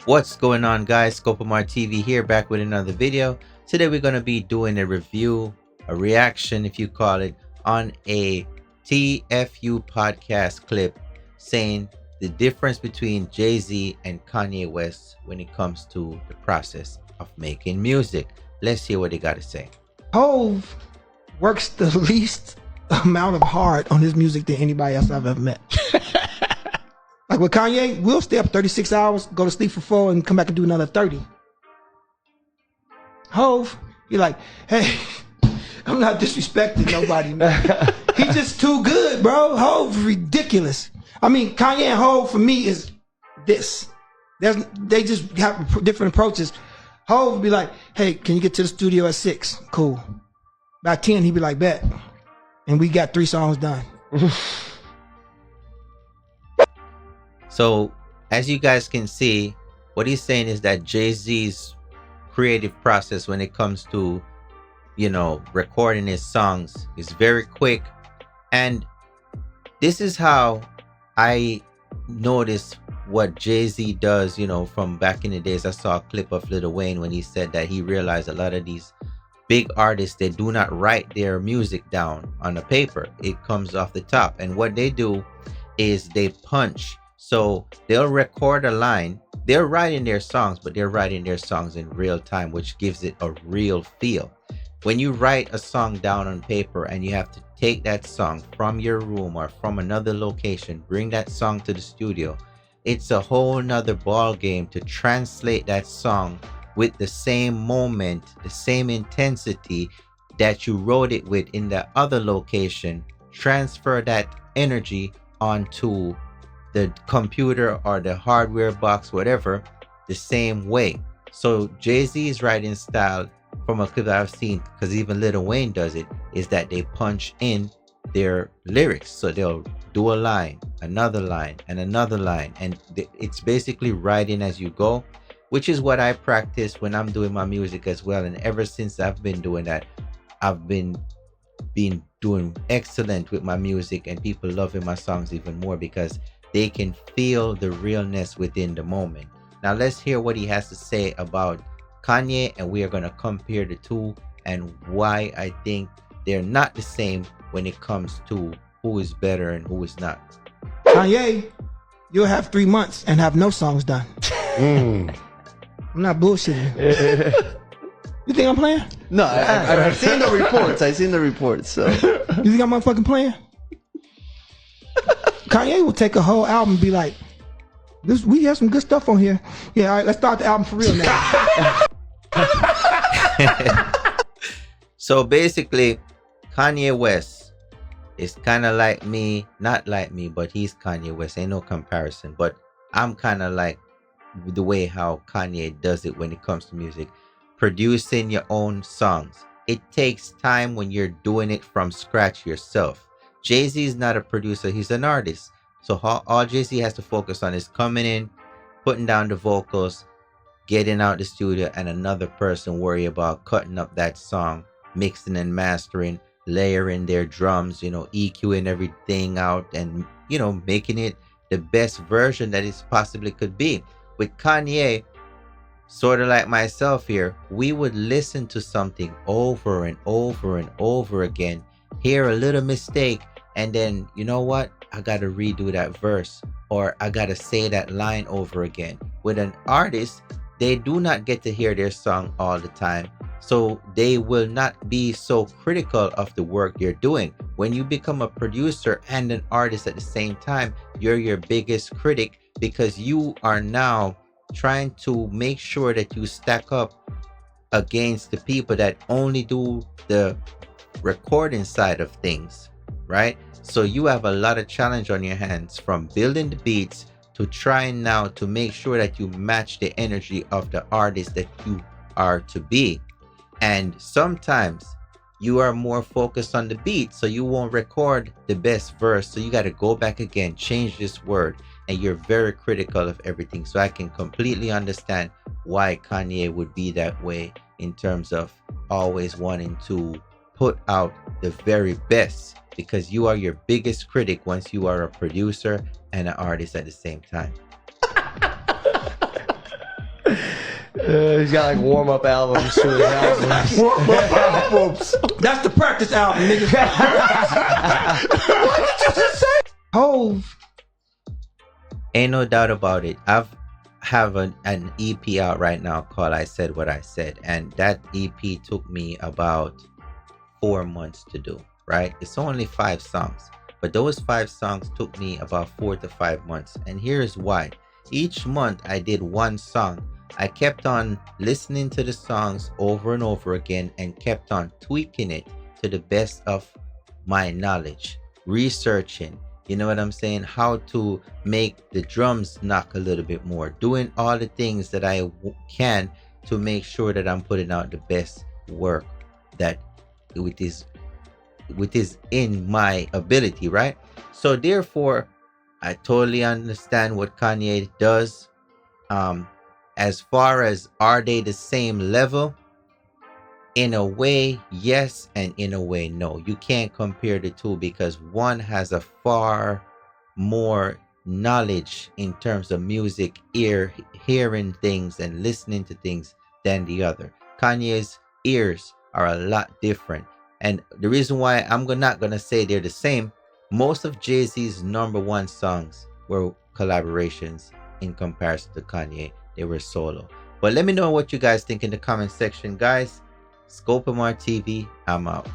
What's going on, guys? Scopamar TV here, back with another video. Today we're going to be doing a review, a reaction if you call it, on a TFU podcast clip saying the difference between Jay-Z and Kanye West when it comes to the process of making music. Let's hear what they got to say. Hove works the least amount of hard on his music than anybody else I've ever met. Like with Kanye, we'll stay up 36 hours, go to sleep for 4, and come back and do another 30. Hove, you're like, hey, I'm not disrespecting nobody, man. He's just too good, bro. Hove, ridiculous. I mean, Kanye and Hove for me is this. They just have different approaches. Hove would be like, hey, can you get to the studio at 6? Cool. By 10, he'd be like, bet. And we got 3 songs done. So, as you guys can see, what he's saying is that Jay-Z's creative process when it comes to, recording his songs is very quick. And this is how I noticed what Jay-Z does, from back in the days. I saw a clip of Lil Wayne when he said that he realized a lot of these big artists, they do not write their music down on the paper. It comes off the top. And what they do is they punch. So they'll record a line. They're writing their songs, but they're writing their songs in real time, which gives it a real feel. When you write a song down on paper and you have to take that song from your room or from another location, bring that song to the studio, it's a whole nother ball game to translate that song with the same moment, the same intensity that you wrote it with in the other location, transfer that energy onto the computer or the hardware box, whatever, the same way. So Jay-Z's writing style, from a clip that I've seen, because even Lil Wayne does it, is that they punch in their lyrics. So they'll do a line, another line, and another line, and it's basically writing as you go, which is what I practice when I'm doing my music as well. And ever since I've been doing that, I've been doing excellent with my music, and people loving my songs even more because they can feel the realness within the moment. Now let's hear what he has to say about Kanye, and we are going to compare the two and why I think they're not the same when it comes to who is better and who is not. Kanye, you'll have 3 months and have no songs done. I'm not bullshitting. You think I'm playing? No, I've seen the reports. I've seen the reports. So you think I'm motherfucking playing? Kanye will take a whole album and be like, we have some good stuff on here. Yeah, all right, let's start the album for real now. So basically, Kanye West is kind of like me, not like me, but he's Kanye West. Ain't no comparison. But I'm kind of like the way how Kanye does it when it comes to music. Producing your own songs. It takes time when you're doing it from scratch yourself. Jay-Z is not a producer, he's an artist. So all Jay-Z has to focus on is coming in, putting down the vocals, getting out the studio, and another person worry about cutting up that song, mixing and mastering, layering their drums, EQing everything out, and making it the best version that it possibly could be. With Kanye, sort of like myself here, we would listen to something over and over and over again, hear a little mistake, and then, you know what? I got to redo that verse, or I got to say that line over again. With an artist, they do not get to hear their song all the time, so they will not be so critical of the work you're doing. When you become a producer and an artist at the same time, you're your biggest critic, because you are now trying to make sure that you stack up against the people that only do the recording side of things, right? So you have a lot of challenge on your hands, from building the beats to trying now to make sure that you match the energy of the artist that you are to be. And sometimes you are more focused on the beat, so you won't record the best verse, so you got to go back again, change this word, and you're very critical of everything. So I can completely understand why Kanye would be that way, in terms of always wanting to put out the very best, because you are your biggest critic once you are a producer and an artist at the same time. He's got like warm up albums to his albums. That's the practice album, nigga. What did you just say? Hove. Ain't no doubt about it. Have an EP out right now called I Said What I Said, and that EP took me about 4 months to do, right? It's only 5 songs, but those 5 songs took me about 4 to 5 months, and here's why. Each month I did one song. I kept on listening to the songs over and over again and kept on tweaking it to the best of my knowledge, researching, you know what I'm saying, how to make the drums knock a little bit more, doing all the things that I can to make sure that I'm putting out the best work that it is in my ability, right? So therefore, I totally understand what Kanye does. As far as are they the same level? In a way, yes, and in a way, no. You can't compare the two because one has a far more knowledge in terms of music, hearing things and listening to things than the other. Kanye's ears are a lot different. And the reason why I'm not going to say they're the same, most of Jay-Z's #1 songs were collaborations in comparison to Kanye. They were solo. But let me know what you guys think in the comment section, guys. Scope of TV, I'm out.